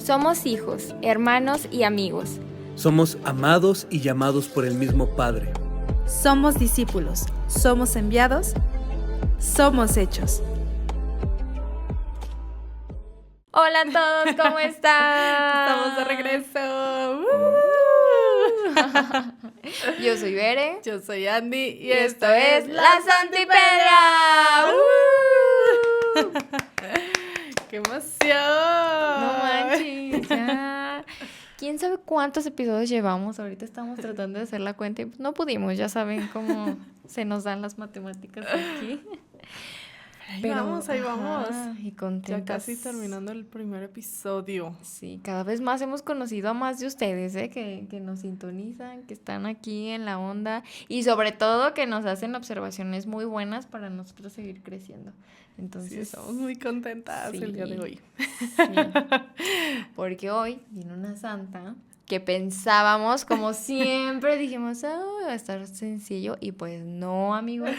Somos hijos, hermanos y amigos. Somos amados y llamados por el mismo Padre. Somos discípulos, somos enviados, somos hechos. Hola a todos, ¿cómo están? Estamos de regreso. Yo soy Bere. Yo soy Andy y esto es La Santipedia. ¡Qué emoción! No manches, ya. ¿Quién sabe cuántos episodios llevamos? Ahorita estamos tratando de hacer la cuenta y no pudimos, ya saben cómo se nos dan las matemáticas aquí. Ahí vamos. Y contentas. Ya casi terminando el primer episodio. Sí, cada vez más hemos conocido a más de ustedes, que nos sintonizan, que están aquí en la onda y sobre todo que nos hacen observaciones muy buenas para nosotros seguir creciendo. Entonces, sí, estamos muy contentas el día de hoy. Sí, porque hoy vino una santa que pensábamos, como siempre, dijimos, va a estar sencillo y pues no, amigos.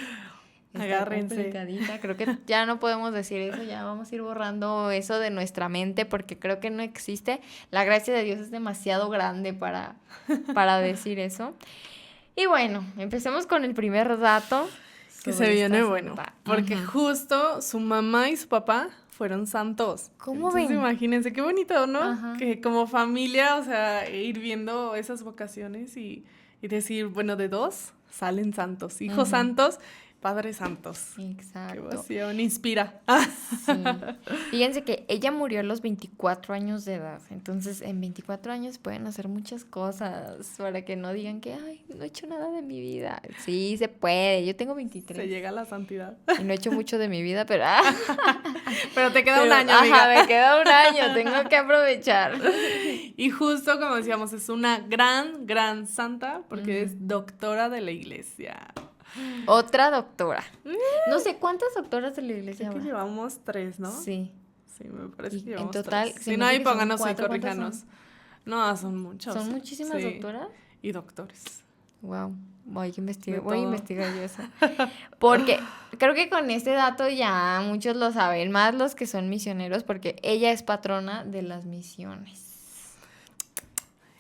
Agárrense. Complicadita. Creo que ya no podemos decir eso, ya vamos a ir borrando eso de nuestra mente porque creo que no existe. La gracia de Dios es demasiado grande para decir eso. Y bueno, empecemos con el primer dato. Que se viene bueno, santa. porque justo su mamá y su papá fueron santos. ¿Cómo Entonces, ven? imagínense, qué bonito, ¿no? Ajá. Que como familia, o sea, ir viendo esas vocaciones y decir, bueno, de dos salen santos, hijos santos, padres santos. Exacto. Qué emoción, inspira. Sí. Fíjense que ella murió a los 24 años de edad. Entonces, en 24 años pueden hacer muchas cosas para que no digan que, ay, no he hecho nada de mi vida. Sí, se puede. Yo tengo 23. Se llega a la santidad. Y no he hecho mucho de mi vida, pero... Pero te queda un año, amiga. Ajá, me queda un año. Tengo que aprovechar. Y justo, como decíamos, es una gran santa porque es doctora de la iglesia. Otra doctora. No sé, ¿cuántas doctoras de la iglesia Creo que habrá? llevamos 3, ¿no? Sí. Sí, me parece Y que llevamos en total, 3. se Si me no, hace ahí que son pónganos y 4, ¿cuántas corríjanos. son? No, son muchos. ¿Son muchísimas Sí. doctoras? Y doctores. Wow, voy a investigar yo eso. Porque creo que con este dato ya muchos lo saben, más los que son misioneros, porque ella es patrona de las misiones.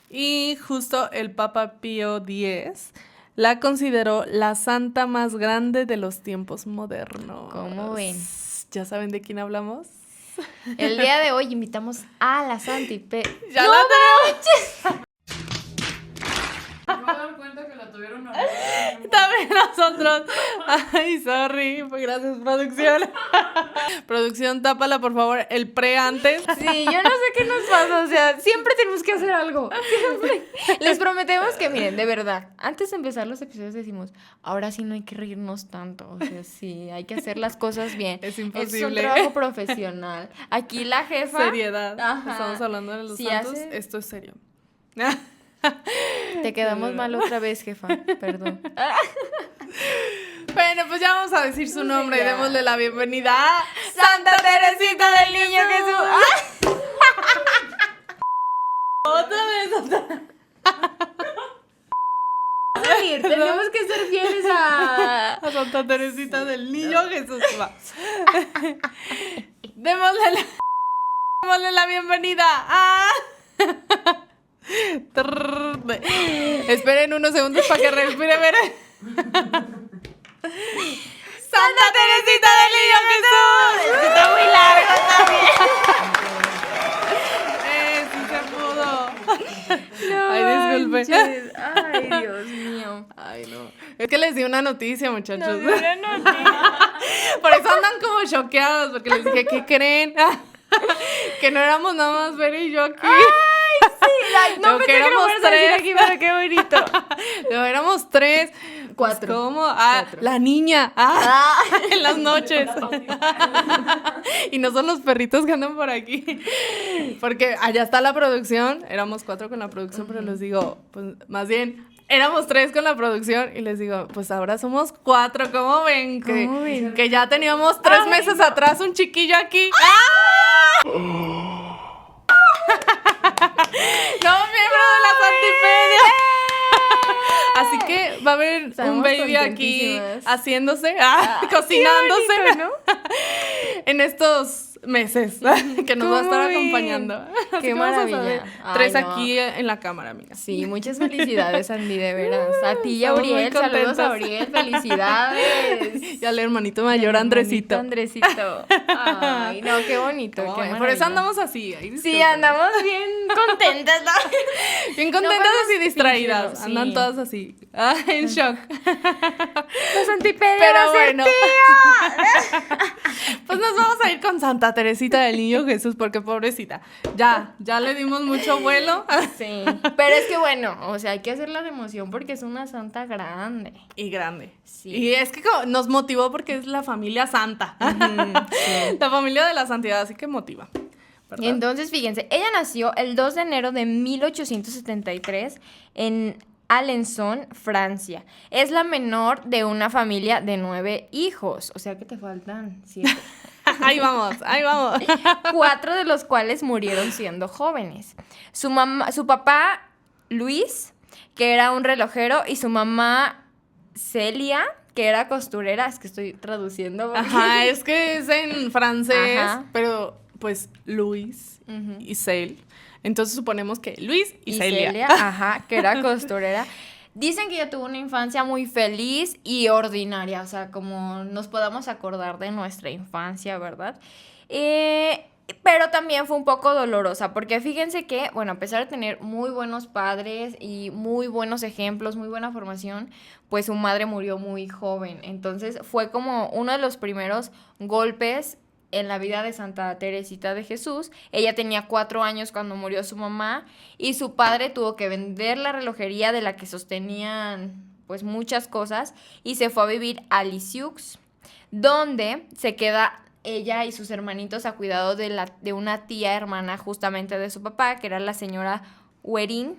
Y justo el Papa Pío X la consideró la santa más grande de los tiempos modernos. ¿Cómo ven? ¿Ya saben de quién hablamos? El día de hoy invitamos a la Santipedia. ¡Ya la tenemos! Me voy a dar cuenta que la tuvieron También nosotros. Ay, sorry. Pues gracias, producción. Producción, tápala, por favor, el pre antes. Sí, yo no sé qué nos pasa, o sea, siempre tenemos que hacer algo, siempre. Les prometemos que, miren, de verdad, antes de empezar los episodios decimos, ahora sí no hay que reírnos tanto, o sea, sí, hay que hacer las cosas bien. Es Es un imposible. trabajo profesional. Aquí la jefa... Seriedad. Ajá. Estamos hablando de los Si santos. hace- Esto es serio. Te quedamos mal otra vez, jefa, perdón. Bueno, pues ya vamos a decir su nombre y ya. démosle la bienvenida a Santa Teresita del Niño Jesús. Otra vez. Tenemos que ser fieles a... A Santa Teresita del Niño Jesús. Va. Démosle la bienvenida a... Esperen unos segundos para que respire, miren. Santa Teresita del Niño Jesús. Está muy largo también. Sí se pudo. Ay, disculpe. Manches. Ay, Dios mío. Ay, no. Es que les di una noticia, muchachos. Nos dio una noticia. Por eso andan como choqueados, porque les dije, ¿qué creen? Que no éramos nada más Bere y yo aquí. Ay, no Pero pensé que que lo éramos fueras a decir 3. aquí, pero qué bonito. No, éramos 3. 4. Pues, ¿cómo? Ah, 4. la niña. En las noches. Y no son los perritos que andan por aquí. Porque allá está la producción. Éramos 4 con la producción, pero les digo, pues más bien, éramos 3 con la producción. Y les digo, pues ahora somos 4. ¿Cómo ven? ¿Cómo ven? Que ya teníamos 3 meses atrás un chiquillo aquí. ¡No, miembro de la Santipedia! Así que va a haber Estamos un baby aquí contentísimas. haciéndose, cocinándose, bonito, ¿no? en estos meses que nos va a estar ¿Cómo ven? acompañando. Así Qué que vamos a maravilla. saber Ay, 3 no. aquí en la cámara, amiga. Sí, muchas felicidades, Andy, de veras. A ti y a Estamos muy Uriel, saludos a contentas. Uriel, felicidades. Y al hermanito mayor, Y al Andresito. Andresito. Ay, no, qué bonito. No, qué por eso maravilla. andamos así. Ay, Sí, disculpen. andamos bien contentas, ¿no? Bien No contentas podemos y distraídas. fingirlo, sí. Andan todas así. En shock. Los antipedios. Pero bueno. Pues nos vamos a ir con Santa Teresita del Niño Jesús, porque pobrecita. Ya le dimos mucho vuelo. Sí, pero es que bueno, o sea, hay que hacerla de emoción porque es una santa grande. Y grande. Sí. Y es que nos motivó porque es la familia santa. Sí. La familia de la santidad, así que motiva. ¿Verdad? Entonces, fíjense, ella nació el 2 de enero de 1873 en Alençon, Francia. Es la menor de una familia de 9 hijos, o sea que te faltan 7. Ahí vamos. 4 de los cuales murieron siendo jóvenes. Su papá, Luis, que era un relojero, y su mamá, Celia, que era costurera. Es que estoy traduciendo. porque- Ajá, es que es en francés, Ajá. pero pues Luis Ujú. y Cel. Entonces suponemos que Luis y Y Celia. Celia, ajá, que era costurera. Dicen que ella tuvo una infancia muy feliz y ordinaria, o sea, como nos podamos acordar de nuestra infancia, ¿verdad? Pero también fue un poco dolorosa, porque fíjense que, bueno, a pesar de tener muy buenos padres y muy buenos ejemplos, muy buena formación, pues su madre murió muy joven. Entonces fue como uno de los primeros golpes en la vida de Santa Teresita de Jesús. Ella tenía 4 años cuando murió su mamá y su padre tuvo que vender la relojería de la que sostenían pues muchas cosas y se fue a vivir a Lisieux, donde se queda ella y sus hermanitos a cuidado de una tía hermana justamente de su papá, que era la señora Werin,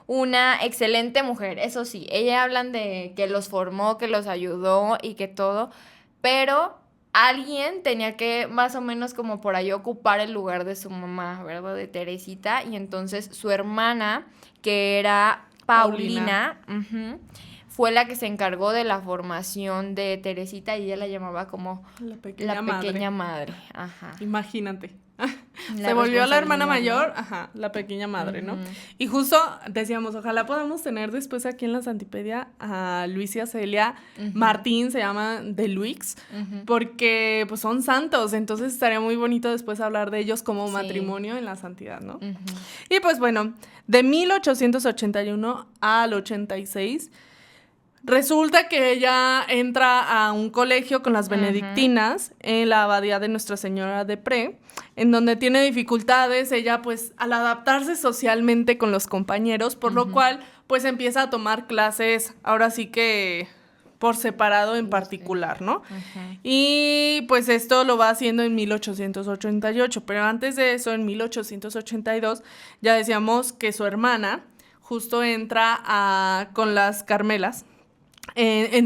una excelente mujer. Eso sí, ella hablan de que los formó, que los ayudó y que todo, pero alguien tenía que más o menos como por ahí ocupar el lugar de su mamá, ¿verdad? De Teresita. Y entonces su hermana, que era Paulina, ujú, fue la que se encargó de la formación de Teresita y ella la llamaba como La pequeña la madre. pequeña madre. Ajá. Imagínate. La Se volvió la hermana responsabilidad, mayor, ajá, la pequeña madre, ¿no? Ujú. Y justo decíamos, ojalá podamos tener después aquí en la Santipedia a Luis y a Celia. Ujú. Martín se llama de Luix, Ujú. porque pues son santos, entonces estaría muy bonito después hablar de ellos como Sí. matrimonio en la santidad, ¿no? Ujú. Y pues bueno, de 1881 al 86, resulta que ella entra a un colegio con las benedictinas en la abadía de Nuestra Señora de Pré, en donde tiene dificultades ella pues al adaptarse socialmente con los compañeros, por lo cual pues empieza a tomar clases ahora sí que por separado en particular, ¿no? Ujú. Y pues esto lo va haciendo en 1888, pero antes de eso, en 1882, ya decíamos que su hermana justo entra con las Carmelas.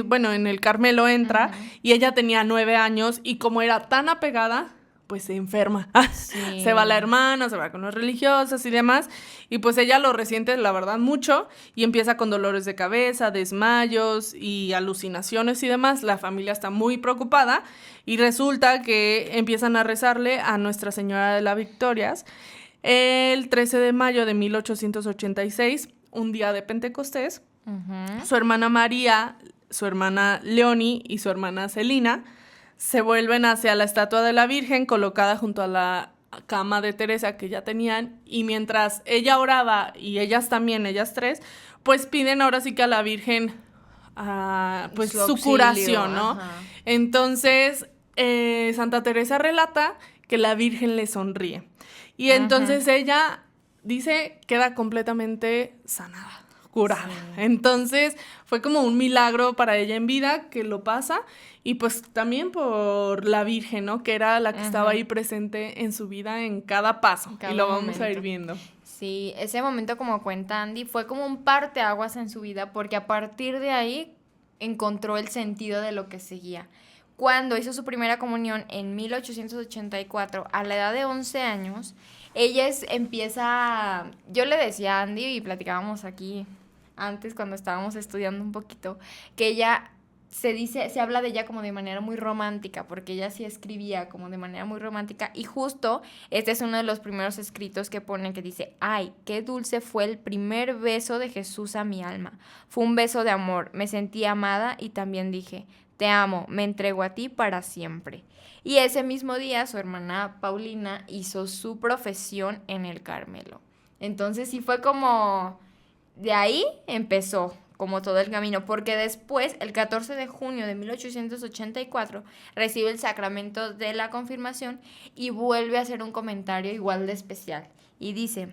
Bueno, en el Carmelo entra y ella tenía 9 años y como era tan apegada, pues se enferma. Sí. Se va la hermana, se va con los religiosos y demás. Y pues ella lo resiente, la verdad, mucho y empieza con dolores de cabeza, desmayos y alucinaciones y demás. La familia está muy preocupada y resulta que empiezan a rezarle a Nuestra Señora de las Victorias el 13 de mayo de 1886, un día de Pentecostés. Ujú. Su hermana María, su hermana Leonie y su hermana Celina se vuelven hacia la estatua de la Virgen colocada junto a la cama de Teresa que ya tenían, y mientras ella oraba y ellas también, ellas tres, pues piden ahora sí que a la Virgen pues Su su auxilio, curación, ¿no? ajá. Entonces Santa Teresa relata que la Virgen le sonríe y Ajá. entonces ella dice queda completamente sanada, curada. Sí. Entonces fue como un milagro para ella en vida que lo pasa, y pues también por la Virgen, ¿no? Que era la que estaba ahí presente en su vida en cada paso. En cada y lo vamos a momento. ir viendo. Sí, ese momento, como cuenta Andy, fue como un parteaguas en su vida, porque a partir de ahí encontró el sentido de lo que seguía. Cuando hizo su primera comunión en 1884, a la edad de 11 años, empieza, yo le decía a Andy y platicábamos aquí antes cuando estábamos estudiando un poquito, que ella se habla de ella como de manera muy romántica, porque ella sí escribía como de manera muy romántica, y justo este es uno de los primeros escritos que pone, que dice: ay, qué dulce fue el primer beso de Jesús a mi alma, fue un beso de amor, me sentí amada y también dije, te amo, me entrego a ti para siempre. Y ese mismo día su hermana Paulina hizo su profesión en el Carmelo. Entonces sí fue como, de ahí empezó como todo el camino, porque después, el 14 de junio de 1884, recibe el sacramento de la confirmación y vuelve a hacer un comentario igual de especial. Y dice: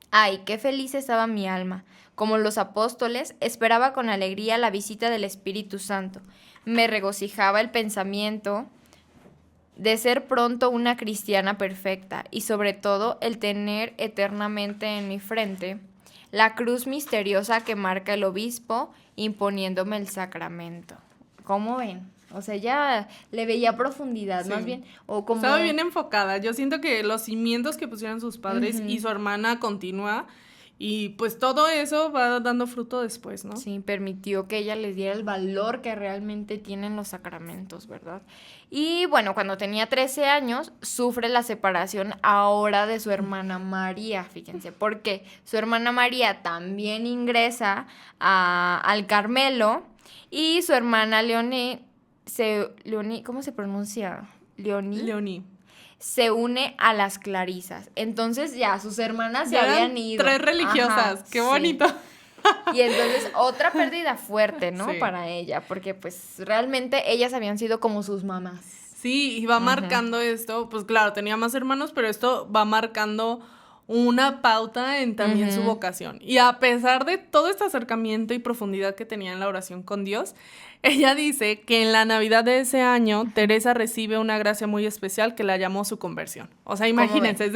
ay, qué feliz estaba mi alma. Como los apóstoles, esperaba con alegría la visita del Espíritu Santo. Me regocijaba el pensamiento de ser pronto una cristiana perfecta y sobre todo el tener eternamente en mi frente la cruz misteriosa que marca el obispo imponiéndome el sacramento. ¿Cómo ven? O sea, ya le veía profundidad, Sí. más bien. O como... Estaba bien enfocada. Yo siento que los cimientos que pusieron sus padres y su hermana continúa. Y pues todo eso va dando fruto después, ¿no? Sí, permitió que ella les diera el valor que realmente tienen los sacramentos, ¿verdad? Y bueno, cuando tenía 13 años, sufre la separación ahora de su hermana María, fíjense, porque su hermana María también ingresa al Carmelo y su hermana Leonie, ¿cómo se pronuncia? Leoní. Se une a las Clarisas. Entonces ya sus hermanas se Ya habían eran ido. 3 religiosas. Ajá, Qué sí. bonito. Y entonces otra pérdida fuerte, ¿no? Sí. Para ella, porque pues realmente ellas habían sido como sus mamás. Sí, y va marcando esto, pues claro, tenía más hermanos, pero esto va marcando una pauta en también su vocación. Y a pesar de todo este acercamiento y profundidad que tenía en la oración con Dios, ella dice que en la Navidad de ese año, Teresa recibe una gracia muy especial que la llamó su conversión. O sea, imagínense,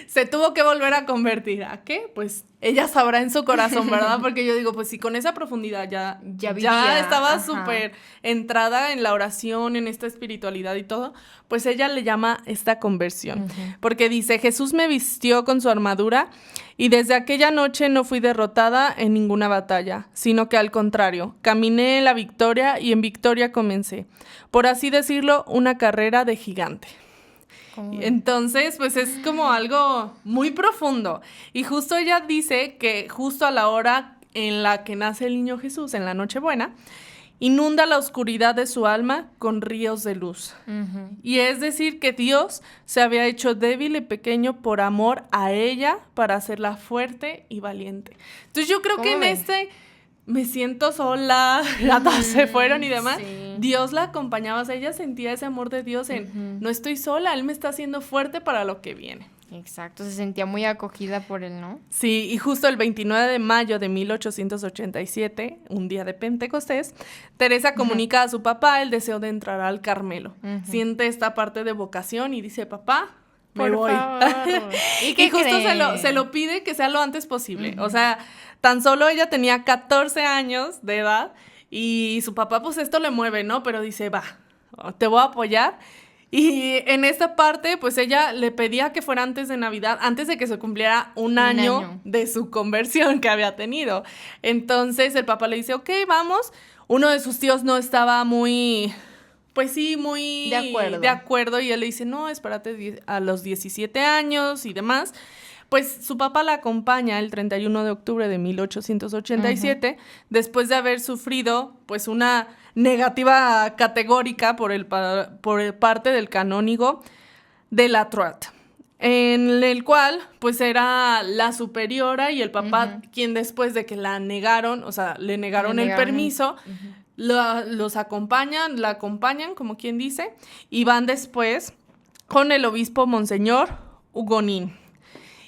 se tuvo que volver a convertir. ¿A qué? Pues ella sabrá en su corazón, ¿verdad? Porque yo digo, pues si con esa profundidad ya vivía, estaba ajá. súper entrada en la oración, en esta espiritualidad y todo, pues ella le llama esta conversión. Porque dice: Jesús me vistió con su armadura y desde aquella noche no fui derrotada en ninguna batalla, sino que al contrario, caminé en la victoria y en victoria comencé. Por así decirlo, una carrera de gigante. Entonces, pues es como algo muy profundo. Y justo ella dice que justo a la hora en la que nace el niño Jesús, en la Nochebuena, inunda la oscuridad de su alma con ríos de luz. Y es decir, que Dios se había hecho débil y pequeño por amor a ella para hacerla fuerte y valiente. Entonces yo creo que en me siento sola, todas se fueron y demás. Sí. Dios la acompañaba, o sea, ella sentía ese amor de Dios en no estoy sola, Él me está haciendo fuerte para lo que viene. Exacto, se sentía muy acogida por él, ¿no? Sí, y justo el 29 de mayo de 1887, un día de Pentecostés, Teresa comunica a su papá el deseo de entrar al Carmelo. Siente esta parte de vocación y dice: papá, me Por voy. favor. Y justo se lo pide que sea lo antes posible. O sea, tan solo ella tenía 14 años de edad y su papá pues esto le mueve, ¿no? Pero dice: va, te voy a apoyar. Y en esta parte, pues ella le pedía que fuera antes de Navidad, antes de que se cumpliera un año de su conversión que había tenido. Entonces el papá le dice: ok, vamos. Uno de sus tíos no estaba muy de acuerdo. Y él le dice: no, espérate a los 17 años y demás. Pues su papá la acompaña el 31 de octubre de 1887, después de haber sufrido pues una negativa categórica por parte del canónigo de la Troat, en el cual pues era la superiora y el papá quien después de que la negaron, o sea, le negaron el permiso, la acompañan, como quien dice, y van después con el obispo Monseñor Hugonín.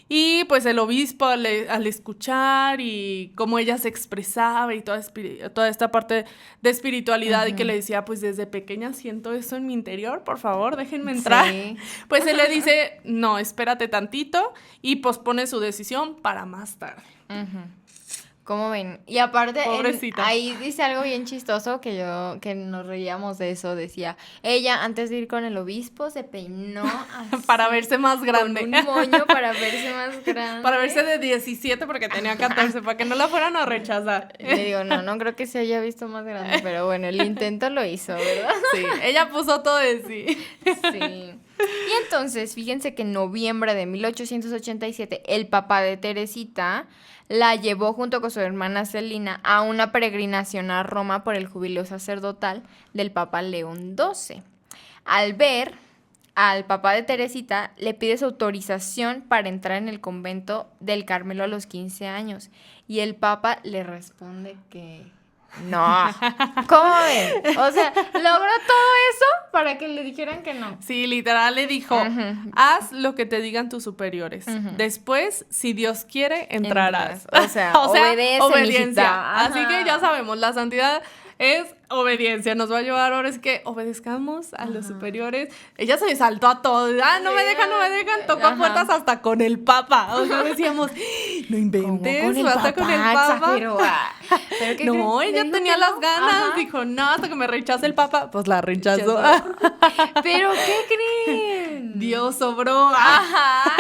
Y pues el obispo al escuchar y cómo ella se expresaba y toda esta parte de espiritualidad y que le decía: pues desde pequeña siento eso en mi interior, por favor, déjenme entrar. Sí. Pues él le dice: no, espérate tantito, y pospone su decisión para más tarde. ¿Cómo ven? Y aparte, Pobrecita. ahí dice algo bien chistoso que nos reíamos de eso. Decía, ella antes de ir con el obispo se peinó así, Para verse más grande. con un moño para verse más grande. Para verse de 17 porque tenía 14, para que no la fueran a rechazar. Le digo, no creo que se haya visto más grande, pero bueno, el intento lo hizo, ¿verdad? Sí, ella puso todo de sí. Sí. Y entonces, fíjense que en noviembre de 1887, el papá de Teresita la llevó junto con su hermana Celina a una peregrinación a Roma por el jubileo sacerdotal del Papa León XII. Al ver al papá de Teresita, le pide su autorización para entrar en el convento del Carmelo a los 15 años. Y el Papa le responde que no. ¿Cómo ven? O sea, logró todo eso para que le dijeran que no. Sí, literal le dijo, Ujú. haz lo que te digan tus superiores. Ujú. Después, si Dios quiere, entrarás. O sea, obedece, obediencia. mijita. Así Ajá. que ya sabemos, la santidad es obediencia. Nos va a llevar ahora es que obedezcamos a los superiores. Ella se saltó a todo. No me dejan. Tocó Ajá. puertas hasta con el Papa. O sea, decíamos, no inventes, ¿Cómo con el hasta con el Papa. exageró? ¿Pero qué No, creen? ella Le tenía dijo que las no. ganas. Ajá. Dijo, no, hasta que me rechace el Papa. Pues la rechazó. ¿Pero qué creen? Dios sobró. Ajá.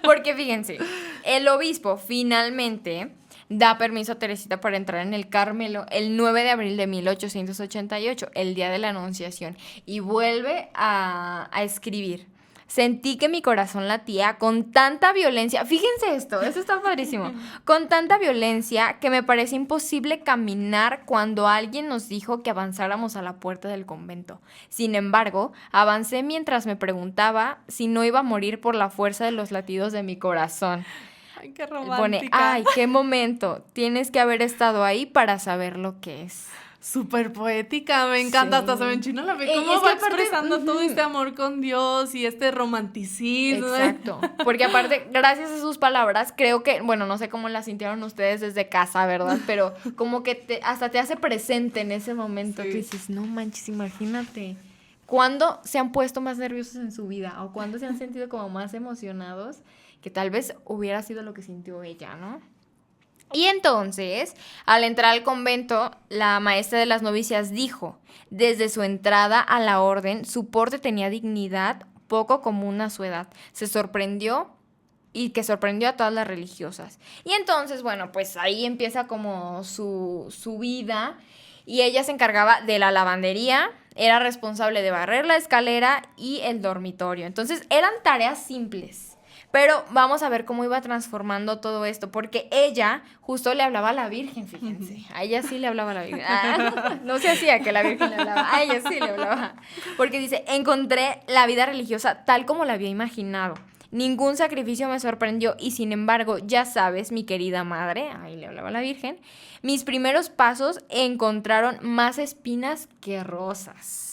Porque fíjense, el obispo finalmente da permiso a Teresita para entrar en el Carmelo el 9 de abril de 1888, el día de la Anunciación, y vuelve a escribir. Sentí que mi corazón latía con tanta violencia. Fíjense esto, eso está padrísimo. Con tanta violencia que me parece imposible caminar cuando alguien nos dijo que avanzáramos a la puerta del convento. Sin embargo, avancé mientras me preguntaba si no iba a morir por la fuerza de los latidos de mi corazón. Ay, qué Pone, romántica. ay, qué momento. Tienes que haber estado ahí para saber lo que es. Súper poética, me encanta, Sí. hasta se me enchina la piel. Y ¿Cómo es que va aparte, expresando todo ujú. este amor con Dios y este romanticismo? Exacto. Porque aparte, gracias a sus palabras, creo que, bueno, no sé cómo las sintieron ustedes desde casa, ¿verdad? Pero como que hasta te hace presente en ese momento. Sí. Que dices, no manches, imagínate. ¿Cuándo se han puesto más nerviosos en su vida? ¿O cuándo se han sentido como más emocionados? Que tal vez hubiera sido lo que sintió ella, ¿no? Y entonces, al entrar al convento, la maestra de las novicias dijo, desde su entrada a la orden, su porte tenía dignidad poco común a su edad. Se sorprendió y que sorprendió a todas las religiosas. Y entonces, bueno, pues ahí empieza como su vida y ella se encargaba de la lavandería, era responsable de barrer la escalera y el dormitorio. Entonces, eran tareas simples. Pero vamos a ver cómo iba transformando todo esto, porque ella justo le hablaba a la Virgen, fíjense. A ella sí le hablaba a la Virgen. No se hacía que la Virgen le hablaba, a ella sí le hablaba. Porque dice, encontré la vida religiosa tal como la había imaginado. Ningún sacrificio me sorprendió y sin embargo, ya sabes, mi querida madre, ahí le hablaba a la Virgen, mis primeros pasos encontraron más espinas que rosas.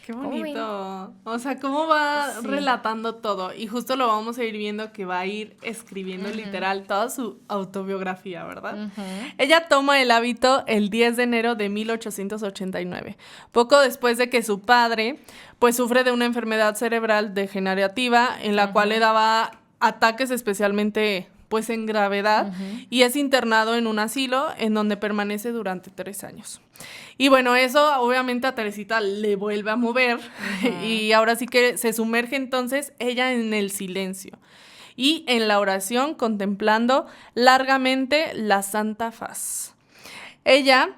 Qué ¿Cómo bonito. O sea, cómo va Sí. relatando todo. Y justo lo vamos a ir viendo que va a ir escribiendo literal toda su autobiografía, ¿verdad? Ujú. Ella toma el hábito el 10 de enero de 1889, poco después de que su padre pues sufre de una enfermedad cerebral degenerativa en la cual le daba ataques especialmente pues en gravedad y es internado en un asilo en donde permanece durante 3 años. Y bueno, eso obviamente a Teresita le vuelve a mover y ahora sí que se sumerge entonces ella en el silencio y en la oración contemplando largamente la Santa Faz. Ella,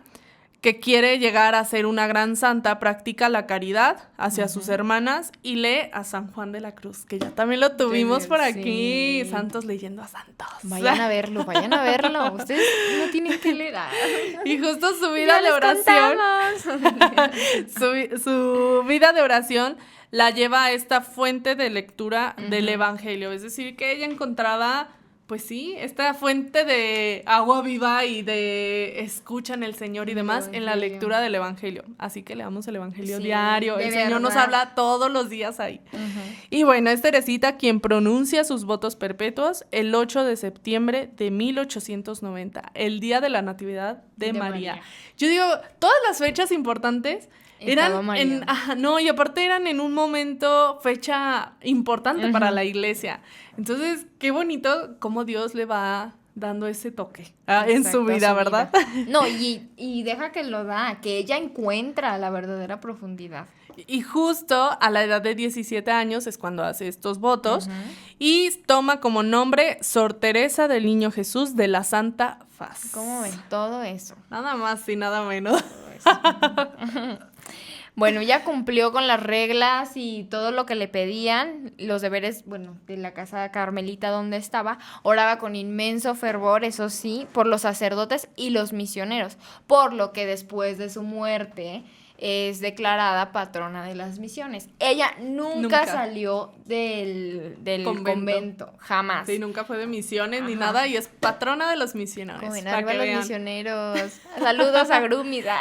que quiere llegar a ser una gran santa, practica la caridad hacia sus hermanas y lee a San Juan de la Cruz, que ya también lo tuvimos por aquí, Sí. santos leyendo a santos. Vayan a verlo, vayan a verlo. Ustedes no tienen que leer. Y justo su Ya vida de les oración, contamos. su vida de oración la lleva a esta fuente de lectura del Evangelio, es decir, que ella encontraba, pues sí, esta fuente de agua viva y de escuchan el Señor y demás en la Evangelio. lectura del Evangelio. Así que leamos el Evangelio Sí, diario, de el Señor nos verdad. habla todos los días ahí. Y bueno, es Teresita quien pronuncia sus votos perpetuos el 8 de septiembre de 1890, el día de la Natividad de María. María. Yo digo, todas las fechas importantes Estaba eran María. no, y aparte eran en un momento, fecha importante para la iglesia. Entonces, qué bonito cómo Dios le va dando ese toque en Exacto, su vida, ¿verdad? No, y deja que lo da, que ella encuentra la verdadera profundidad. Y justo a la edad de 17 años es cuando hace estos votos y toma como nombre Sor Teresa del Niño Jesús de la Santa Faz. ¿Cómo ven? Todo eso. Nada más y nada menos. Todo eso. Bueno, ella cumplió con las reglas y todo lo que le pedían, los deberes, bueno, de la casa carmelita donde estaba. Oraba con inmenso fervor, eso sí, por los sacerdotes y los misioneros, por lo que después de su muerte es declarada patrona de las misiones. Ella nunca salió del convento, jamás. Sí, nunca fue de misiones ni nada y es patrona de los misioneros. Como en arriba los misioneros. Saludos a Grumida.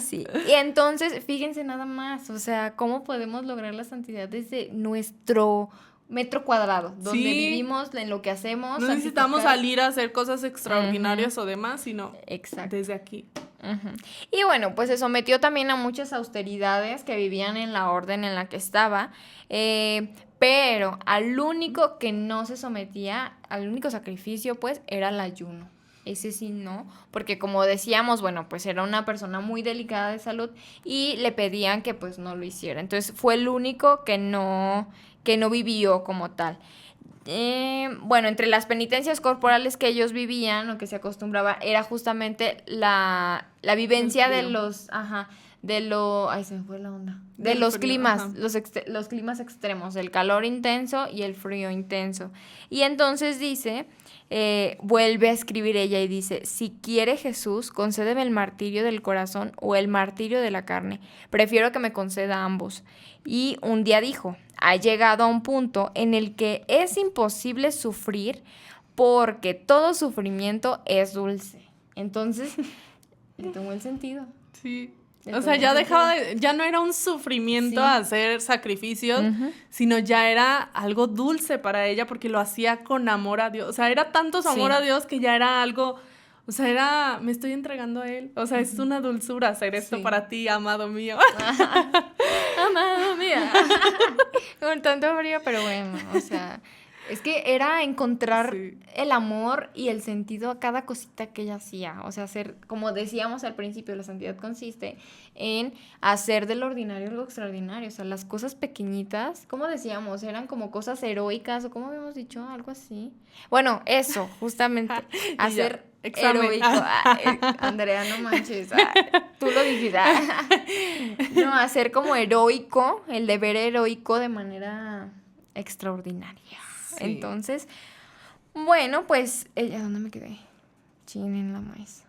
Sí. Y entonces, fíjense nada más, o sea, cómo podemos lograr la santidad desde nuestro metro cuadrado, donde vivimos, en lo que hacemos. No necesitamos salir a hacer cosas extraordinarias o demás, sino desde aquí. Y bueno, pues se sometió también a muchas austeridades que vivían en la orden en la que estaba, pero al único que no se sometía, al único sacrificio, pues, era el ayuno. Ese sí no, porque como decíamos, bueno, pues era una persona muy delicada de salud y le pedían que pues no lo hiciera. Entonces fue el único que no vivió como tal. Bueno, entre las penitencias corporales que ellos vivían, lo que se acostumbraba era justamente la vivencia de los, ay, se me fue la onda, de los climas, los climas extremos, el calor intenso y el frío intenso. Y entonces dice, vuelve a escribir ella y dice, si quiere Jesús, concédeme el martirio del corazón o el martirio de la carne, prefiero que me conceda ambos. Y un día dijo, ha llegado a un punto en el que es imposible sufrir porque todo sufrimiento es dulce. Entonces, le tomó el sentido. Sí. O sea, ya dejaba ya no era un sufrimiento hacer sacrificios, sino ya era algo dulce para ella porque lo hacía con amor a Dios. O sea, era tanto su amor a Dios que ya era algo, o sea, me estoy entregando a Él. O sea, es una dulzura hacer esto para ti, amado mío. Amado mío. Con tanto frío, pero bueno, o sea, es que era encontrar el amor y el sentido a cada cosita que ella hacía. O sea, hacer, como decíamos al principio, la santidad consiste en hacer del ordinario algo extraordinario. O sea, las cosas pequeñitas, como decíamos, eran como cosas heroicas, o como habíamos dicho, algo así. Bueno, eso, justamente, hacer heroico. Andrea, no manches, tú lo dijiste. No, hacer como heroico, el deber heroico de manera extraordinaria. Sí. Entonces, bueno, pues, ¿dónde me quedé? Chin, en la maíz.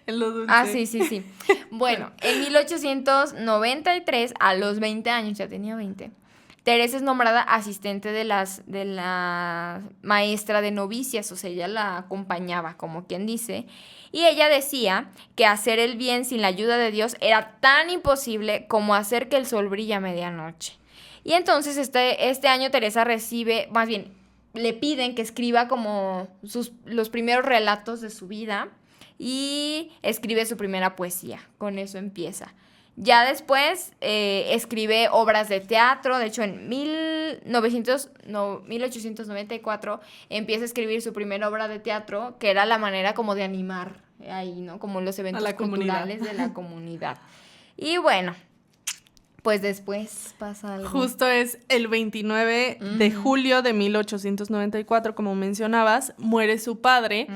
En lo dulce. Sí. Bueno, en 1893, a los 20 años, ya tenía 20, Teresa es nombrada asistente de la maestra de novicias, o sea, ella la acompañaba, como quien dice, y ella decía que hacer el bien sin la ayuda de Dios era tan imposible como hacer que el sol brille a medianoche. Y entonces este año Teresa recibe, más bien, le piden que escriba como los primeros relatos de su vida y escribe su primera poesía. Con eso empieza. Ya después escribe obras de teatro. De hecho, en 1894 empieza a escribir su primera obra de teatro, que era la manera como de animar ahí, ¿no? Como los eventos culturales de la comunidad. Y bueno, pues después pasa algo. Justo es el 29 de julio de 1894, como mencionabas, muere su padre.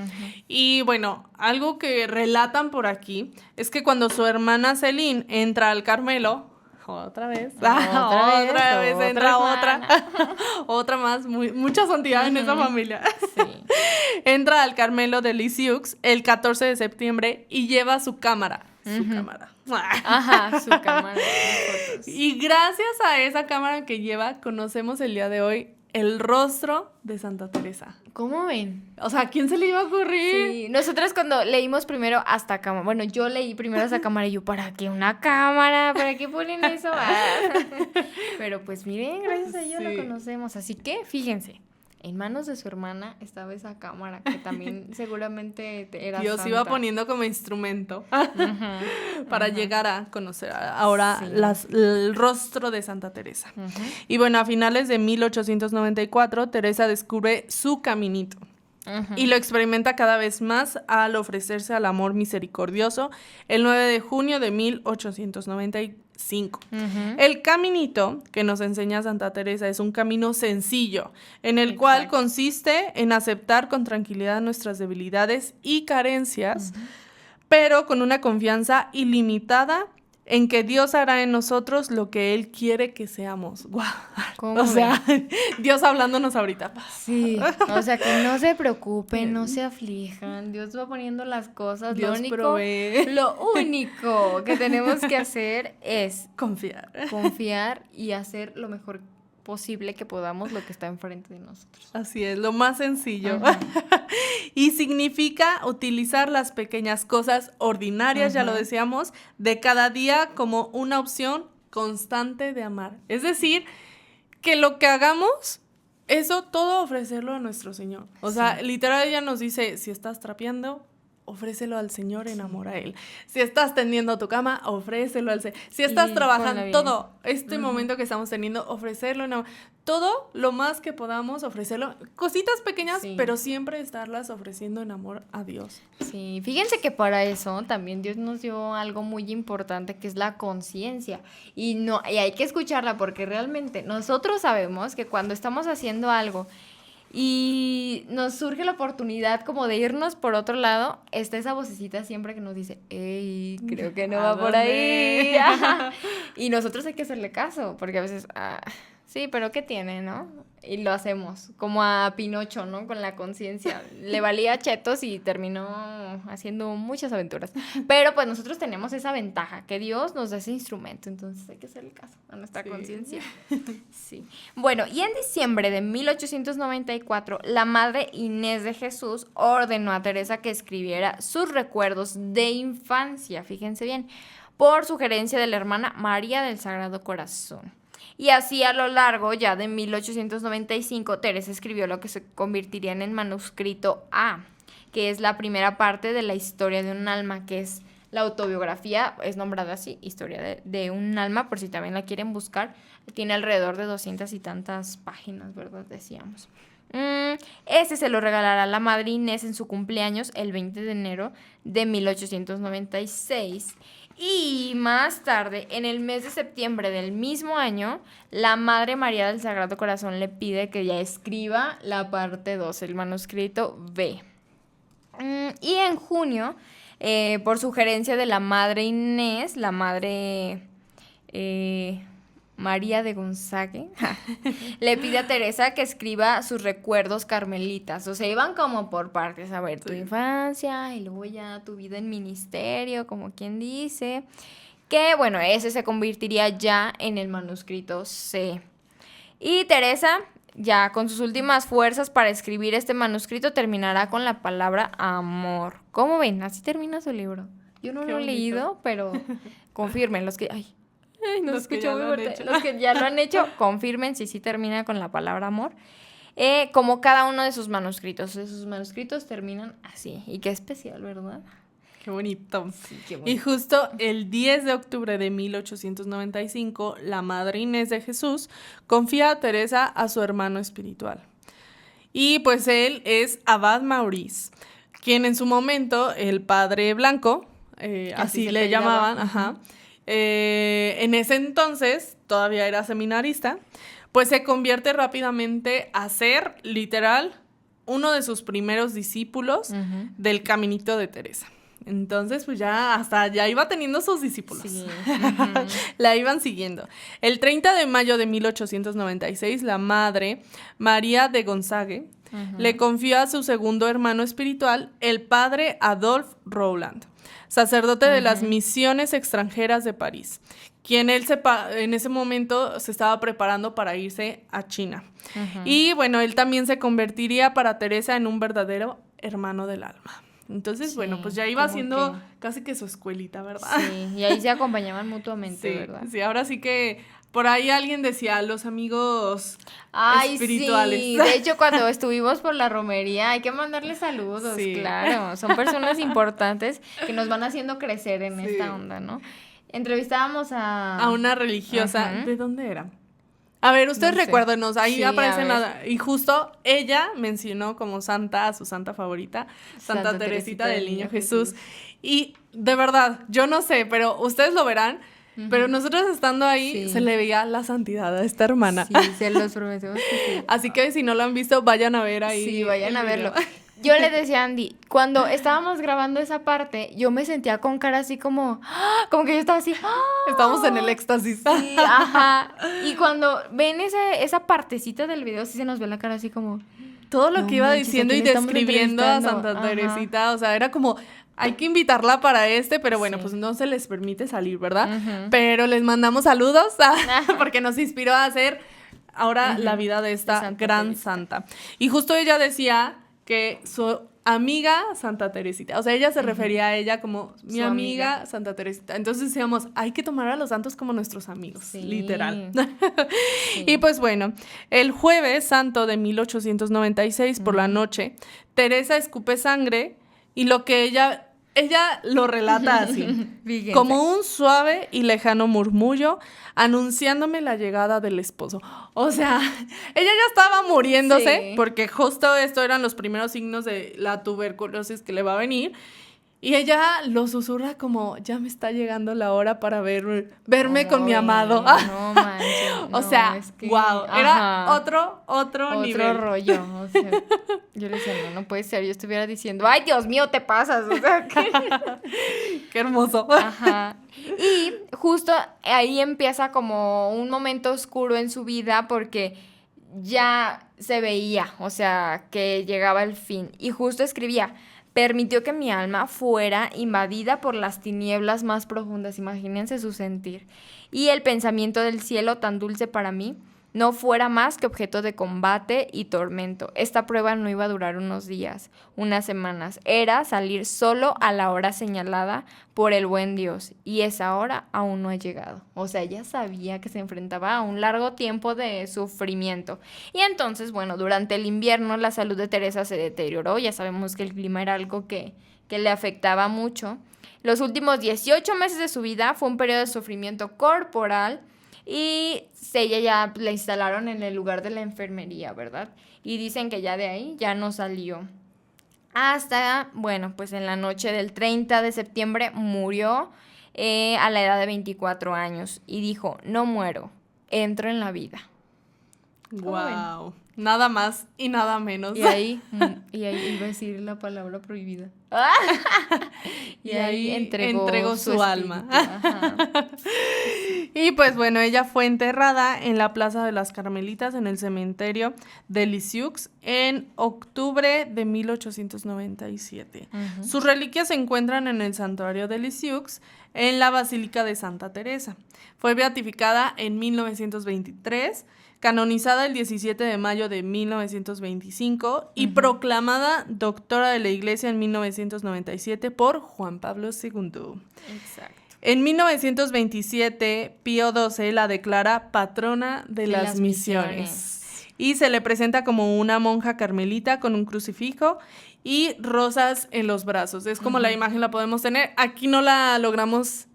Y bueno, algo que relatan por aquí es que cuando su hermana Celine entra al Carmelo, otra vez entra otra más, mucha santidad en esa familia. Sí. Entra al Carmelo de Lisieux el 14 de septiembre y lleva su cámara. Su cámara. Su cámara de fotos. Y gracias a esa cámara que lleva, conocemos el día de hoy el rostro de Santa Teresa. ¿Cómo ven? O sea, ¿a quién se le iba a ocurrir? Sí, nosotras cuando leímos primero hasta cámara, bueno, yo leí primero hasta cámara y yo, ¿para qué una cámara? ¿Para qué ponen eso? Pero pues miren, gracias a ellos lo conocemos. Así que, fíjense, En manos de su hermana estaba esa cámara, que también seguramente era Dios santa. iba poniendo como instrumento para llegar a conocer ahora Sí. el rostro de Santa Teresa. Ujú. Y bueno, a finales de 1894, Teresa descubre su caminito. Ujú. Y lo experimenta cada vez más al ofrecerse al amor misericordioso el 9 de junio de 1895. Ujú. El caminito que nos enseña Santa Teresa es un camino sencillo, en el cual Exacto. consiste en aceptar con tranquilidad nuestras debilidades y carencias, pero con una confianza ilimitada en que Dios hará en nosotros lo que Él quiere que seamos. ¡Guau! ¿Cómo O sea, Dios hablándonos ahorita. Sí, o sea, que no se preocupen, no se aflijan, Dios va poniendo las cosas, Dios provee. lo único que tenemos que hacer es Confiar. confiar y hacer lo mejor posible que podamos lo que está enfrente de nosotros. Así es, lo más sencillo. Ajá. Y significa utilizar las pequeñas cosas ordinarias, ya lo Ajá. decíamos, de cada día como una opción constante de amar. Es decir, que lo que hagamos, eso todo ofrecerlo a nuestro Señor. O sea, literal ella nos dice, si estás trapeando, ofrécelo al Señor en amor a Él. Si estás tendiendo tu cama, ofrécelo al Señor. Si estás Y trabajando, ponla bien. todo este momento que estamos teniendo, ofrecerlo en amor. Todo lo más que podamos ofrecerlo. Cositas pequeñas, Sí. pero siempre estarlas ofreciendo en amor a Dios. Sí, fíjense que para eso también Dios nos dio algo muy importante que es la conciencia y hay que escucharla porque realmente nosotros sabemos que cuando estamos haciendo algo y nos surge la oportunidad como de irnos por otro lado, está esa vocecita siempre que nos dice, ¡ey, creo que no ¿A va por ahí! dónde? Ajá. Y nosotros hay que hacerle caso, porque a veces, sí, pero ¿qué tiene, no? Y lo hacemos, como a Pinocho, ¿no? Con la conciencia. Le valía chetos y terminó haciendo muchas aventuras. Pero pues nosotros tenemos esa ventaja, que Dios nos da ese instrumento, entonces hay que hacerle caso a nuestra Sí. conciencia. Sí. Bueno, y en diciembre de 1894, la madre Inés de Jesús ordenó a Teresa que escribiera sus recuerdos de infancia, fíjense bien, por sugerencia de la hermana María del Sagrado Corazón. Y así a lo largo ya de 1895, Teresa escribió lo que se convertiría en el manuscrito A, que es la primera parte de la historia de un alma, que es la autobiografía, es nombrada así, historia de un alma, por si también la quieren buscar. Tiene alrededor de 200 y tantas páginas, ¿verdad? Decíamos. Ese se lo regalará la madre Inés en su cumpleaños, el 20 de enero de 1896. Y más tarde, en el mes de septiembre del mismo año, la Madre María del Sagrado Corazón le pide que ya escriba la parte 2, el manuscrito B. Y en junio, por sugerencia de la Madre Inés, la Madre María de Gonzague, le pide a Teresa que escriba sus recuerdos carmelitas. O sea, iban como por partes. A ver, tu infancia y luego ya tu vida en ministerio, como quien dice. Que bueno, ese se convertiría ya en el manuscrito C. Y Teresa, ya con sus últimas fuerzas para escribir este manuscrito, terminará con la palabra amor. ¿Cómo ven? Así termina su libro. Yo no Qué lo he bonito. leído, pero confirmen los que... Ay, nos Los que escuchó ya muy lo han fuerte. hecho. Los que ya lo han hecho, confirmen si sí termina con la palabra amor. Como cada uno de sus manuscritos. Sus manuscritos terminan así. Y qué especial, ¿verdad? Qué bonito. Sí, qué Y bonito. justo el 10 de octubre de 1895, la Madre Inés de Jesús confía a Teresa a su hermano espiritual. Y pues él es Abad Maurice, quien en su momento, el Padre Blanco, así se le apellidaba. llamaban, ajá, en ese entonces, todavía era seminarista, pues se convierte rápidamente a ser, literal, uno de sus primeros discípulos Ujú. del caminito de Teresa. Entonces, pues ya iba teniendo sus discípulos. Sí. Ujú. La iban siguiendo. El 30 de mayo de 1896, la madre, María de Gonzague, le confió a su segundo hermano espiritual, el padre Adolphe Roland, sacerdote de las misiones extranjeras de París, quien en ese momento se estaba preparando para irse a China. Y bueno, él también se convertiría para Teresa en un verdadero hermano del alma. Entonces, Sí, bueno, pues ya iba como haciendo que- casi que su escuelita, ¿verdad? Sí, y ahí se acompañaban mutuamente, Sí, ¿verdad? sí, ahora sí que Por ahí alguien decía, los amigos Ay, espirituales. sí. De hecho, cuando estuvimos por la romería, hay que mandarles saludos, Sí. claro. Son personas importantes que nos van haciendo crecer en Sí. esta onda, ¿no? Entrevistábamos A una religiosa. Ajá. ¿De dónde era? A ver, ustedes No sé. recuérdenos, ahí Sí, aparece a ver. nada. Y justo ella mencionó como santa a su santa favorita, Santa Teresita del Niño Jesús. Y de verdad, yo no sé, pero ustedes lo verán. Pero nosotros estando ahí, Sí. se le veía la santidad a esta hermana. Sí, se los prometemos que sí. Así que si no lo han visto, vayan a ver ahí. Sí, vayan el a video. verlo. Yo le decía a Andy, cuando estábamos grabando esa parte, yo me sentía con cara así como que yo estaba así. Estamos en el éxtasis. Sí, ajá. Y cuando ven esa partecita del video, sí se nos ve la cara así como. Todo lo No que iba manches, diciendo ¿a y quién estamos describiendo a entrevistando? Santa Ajá. Teresita, o sea, era como, hay que invitarla para pero bueno, Sí. pues no se les permite salir, ¿verdad? Ujú. Pero les mandamos saludos porque nos inspiró a hacer ahora Ujú. la vida de esta Santa gran Teresita. santa. Y justo ella decía que su amiga Santa Teresita, o sea, ella se refería a ella como mi Su amiga amiga. Santa Teresita. Entonces decíamos, hay que tomar a los santos como nuestros amigos, Sí. literal. Sí. Y pues bueno, el jueves santo de 1896 por la noche, Teresa escupe sangre y lo que ella lo relata así, Fíjense. como un suave y lejano murmullo anunciándome la llegada del esposo. O sea, ella ya estaba muriéndose Sí. porque justo esto eran los primeros signos de la tuberculosis que le va a venir. Y ella lo susurra como, ya me está llegando la hora para verme con mi Ay, no No manches. O no, sea, es que- wow, era Ajá. otro nivel. rollo. O sea, yo le decía, no puede ser. Yo estuviera diciendo, ay, Dios mío, te pasas. O sea, que... Qué hermoso. Ajá. Y justo ahí empieza como un momento oscuro en su vida porque ya se veía, o sea, que llegaba el fin. Y justo escribía, permitió que mi alma fuera invadida por las tinieblas más profundas. Imagínense su sentir. Y el pensamiento del cielo tan dulce para mí no fuera más que objeto de combate y tormento. Esta prueba no iba a durar unos días, unas semanas. Era salir solo a la hora señalada por el buen Dios. Y esa hora aún no ha llegado. O sea, ella sabía que se enfrentaba a un largo tiempo de sufrimiento. Y entonces, bueno, durante el invierno la salud de Teresa se deterioró. Ya sabemos que el clima era algo que le afectaba mucho. Los últimos 18 meses de su vida fue un periodo de sufrimiento corporal. Y ella ya la instalaron en el lugar de la enfermería, ¿verdad? Y dicen que ya de ahí ya no salió. Hasta, bueno, pues en la noche del 30 de septiembre murió a la edad de 24 años. Y dijo, no muero, entro en la vida. Wow. Nada más y nada menos. Y ahí iba a decir la palabra prohibida. Y ahí entregó su alma. Ajá. Y pues bueno, ella fue enterrada en la Plaza de las Carmelitas en el cementerio de Lisieux en octubre de 1897. Ujú. Sus reliquias se encuentran en el santuario de Lisieux en la Basílica de Santa Teresa. Fue beatificada en 1923, canonizada el 17 de mayo de 1925 y proclamada doctora de la Iglesia en 1997 por Juan Pablo II. Exacto. En 1927, Pío XII la declara patrona de las misiones. Y se le presenta como una monja carmelita con un crucifijo y rosas en los brazos. Es como la imagen la podemos tener. Aquí no la logramos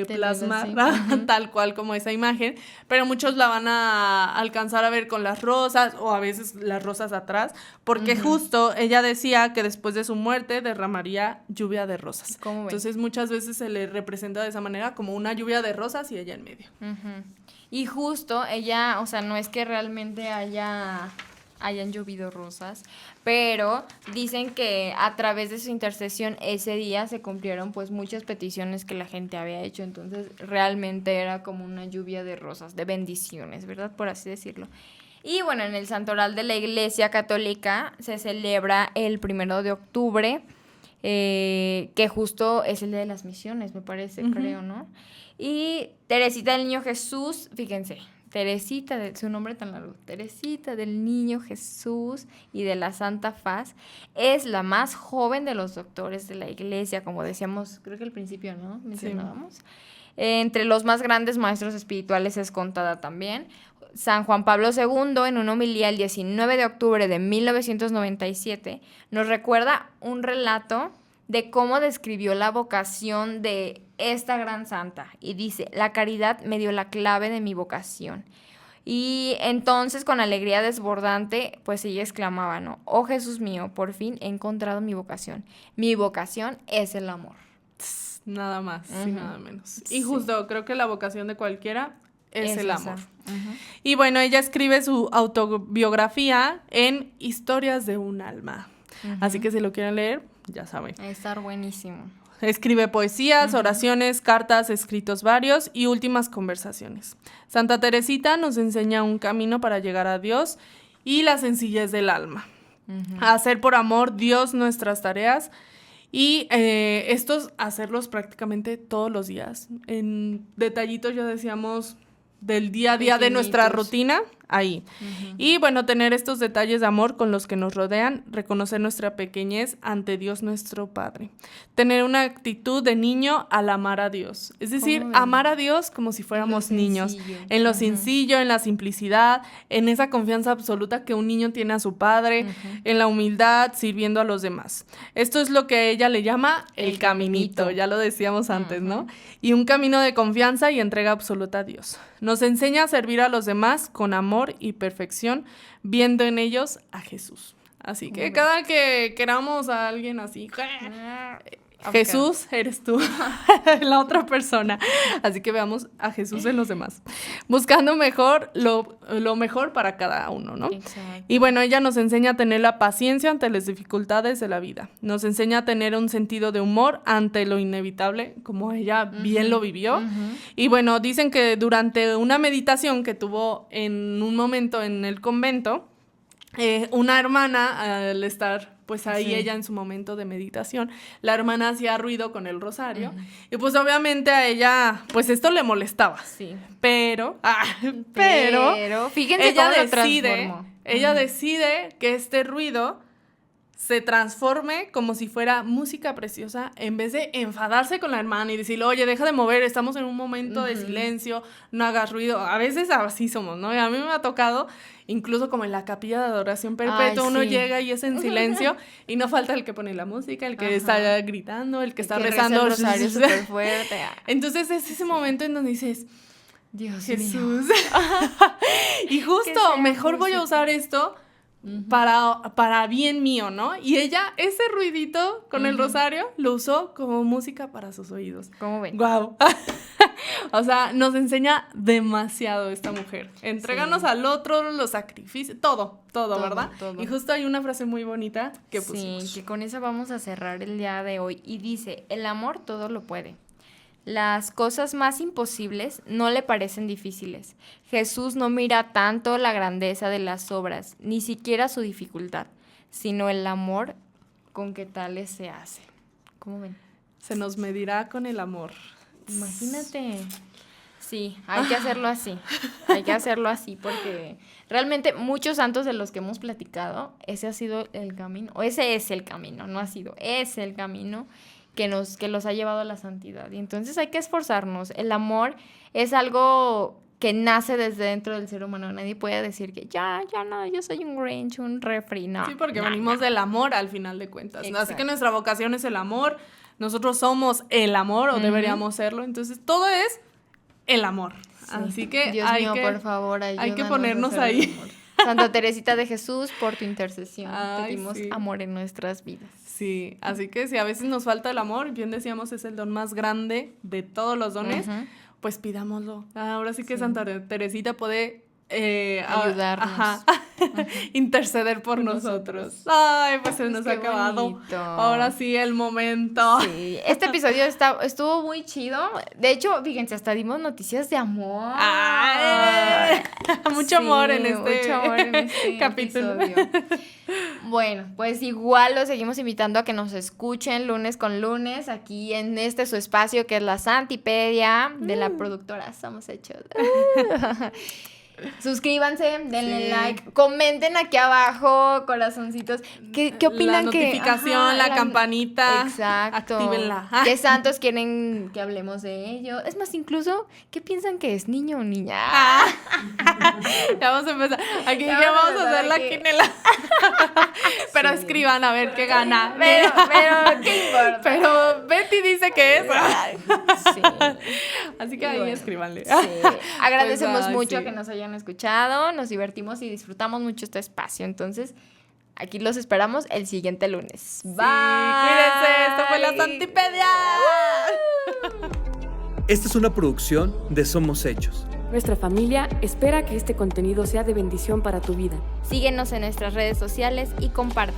plasmar tal cual como esa imagen, pero muchos la van a alcanzar a ver con las rosas o a veces las rosas atrás, porque justo ella decía que después de su muerte derramaría lluvia de rosas. ¿Cómo ven? Entonces muchas veces se le representa de esa manera como una lluvia de rosas y ella en medio. Ujú. Y justo ella, o sea, no es que realmente hayan llovido rosas, pero dicen que a través de su intercesión ese día se cumplieron pues muchas peticiones que la gente había hecho, entonces realmente era como una lluvia de rosas, de bendiciones, ¿verdad? Por así decirlo. Y bueno, en el santoral de la Iglesia Católica se celebra el 1 de octubre, que justo es el de las misiones, me parece, creo, ¿no? Y Teresita del Niño Jesús, fíjense, su nombre tan largo, Teresita del Niño Jesús y de la Santa Faz, es la más joven de los doctores de la Iglesia, como decíamos, creo que al principio, ¿no? Mencionábamos. Entre los más grandes maestros espirituales es contada también. San Juan Pablo II, en una homilía el 19 de octubre de 1997, nos recuerda un relato de cómo describió la vocación de esta gran santa. Y dice: la caridad me dio la clave de mi vocación. Y entonces, con alegría desbordante, pues ella exclamaba, ¿no? Oh Jesús mío, por fin he encontrado mi vocación. Mi vocación es el amor. Nada más y nada menos. Y Sí. justo, creo que la vocación de cualquiera es el esa. amor. Y bueno, ella escribe su autobiografía en Historias de un alma. Así que si lo quieren leer, ya saben. Va a estar buenísimo. Escribe poesías, oraciones, cartas, escritos varios y últimas conversaciones. Santa Teresita nos enseña un camino para llegar a Dios y la sencillez del alma. A hacer por amor Dios nuestras tareas y estos hacerlos prácticamente todos los días. En detallitos ya decíamos del día a día de nuestra Pequeñitos. rutina, ahí. Y bueno, tener estos detalles de amor con los que nos rodean, reconocer nuestra pequeñez ante Dios nuestro Padre. Tener una actitud de niño al amar a Dios. Es decir, ¿Cómo ven? amar a Dios como si fuéramos niños. sencillo. En lo sencillo, en la simplicidad, en esa confianza absoluta que un niño tiene a su padre, en la humildad, sirviendo a los demás. Esto es lo que ella le llama el caminito, ya lo decíamos antes, ¿no? Y un camino de confianza y entrega absoluta a Dios. Nos enseña a servir a los demás con amor y perfección, viendo en ellos a Jesús. Así que cada que queramos a alguien así, Jesús eres tú, la otra persona. Así que veamos a Jesús en los demás, buscando mejor lo mejor para cada uno, ¿no? Exacto. Y bueno, ella nos enseña a tener la paciencia ante las dificultades de la vida. Nos enseña a tener un sentido de humor ante lo inevitable, como ella bien lo vivió. Y bueno, dicen que durante una meditación que tuvo en un momento en el convento, una hermana, al estar pues ahí ella en su momento de meditación, la hermana hacía ruido con el rosario y pues obviamente a ella pues esto le molestaba. Sí. Pero fíjense ella cómo lo decide, transformó. ella decide que este ruido se transforme como si fuera música preciosa, en vez de enfadarse con la hermana y decirle, oye, deja de mover, estamos en un momento de silencio, no hagas ruido. A veces así somos, ¿no? Y a mí me ha tocado, incluso como en la capilla de adoración perpetua, Ay, uno sí. llega y es en silencio y no falta el que pone la música, el que Ajá. está gritando, el que está Que rezando. reza el rosario súper fuerte. Entonces es ese momento en donde dices, Dios mío. Jesús. Y Que justo, sea mejor voy a música. usar esto para bien mío, ¿no? Y ella, ese ruidito con el rosario, lo usó como música para sus oídos. ¿Cómo ven? ¡Guau! O sea, nos enseña demasiado esta mujer. Entréganos al otro, los sacrificios, todo, ¿verdad? todo. Y justo hay una frase muy bonita que Sí, pusimos. que con eso vamos a cerrar el día de hoy. Y dice, el amor todo lo puede. Las cosas más imposibles no le parecen difíciles. Jesús no mira tanto la grandeza de las obras, ni siquiera su dificultad, sino el amor con que tales se hace. ¿Cómo ven? Se nos medirá con el amor. Imagínate. Sí, hay que hacerlo así. Hay que hacerlo así porque realmente muchos santos de los que hemos platicado, ese ha sido el camino, o ese es el camino, no ha sido, es el camino que los ha llevado a la santidad. Y entonces hay que esforzarnos. El amor es algo que nace desde dentro del ser humano. Nadie puede decir que ya no, yo soy un Grinch, un refri, no. Sí, porque no, venimos del amor al final de cuentas, ¿no? Así Exacto. que nuestra vocación es el amor, nosotros somos el amor o deberíamos serlo, entonces todo es el amor. Sí. Así que Dios hay mío, que por favor, ayúdanos hay que a ponernos hacer el ahí. amor. Santa Teresita de Jesús, por tu intercesión, Ay, pedimos sí. amor en nuestras vidas. Sí, así que si a veces nos falta el amor, bien decíamos, es el don más grande de todos los dones, pues pidámoslo. Ahora sí que Santa Teresita puede ayudarnos. interceder por nosotros. Ay, pues se nos Qué ha acabado. bonito. Ahora sí, el momento. Sí, este episodio estuvo muy chido. De hecho, fíjense, hasta dimos noticias de amor. Ay, mucho amor en este, mucho amor en este capítulo. episodio. Bueno, pues igual los seguimos invitando a que nos escuchen lunes con lunes aquí en su espacio que es la Santipedia de la productora Somos Hechos. Suscríbanse, denle Sí. like, comenten aquí abajo, corazoncitos. ¿Qué opinan La que notificación, ajá, la campanita. Exacto. Actívenla. ¿Qué santos quieren que hablemos de ello? Es más, incluso, ¿qué piensan que es, niño o niña? Ya vamos a empezar. Aquí Ya ya vamos a vamos a hacer la empezar aquí. quinela. Pero Sí. escriban a ver qué gana. Pero, ¿qué importa? Pero Betty dice que es. Sí. Así que Y ahí bueno, escríbanle. Sí. Agradecemos Pues, ay, mucho sí. que nos hayan escuchado, nos divertimos y disfrutamos mucho este espacio. Entonces, aquí los esperamos el siguiente lunes. Bye. Sí, cuídense. Esto fue la Santipedia. Esta es una producción de Somos Hechos. Nuestra familia espera que este contenido sea de bendición para tu vida. Síguenos en nuestras redes sociales y comparte.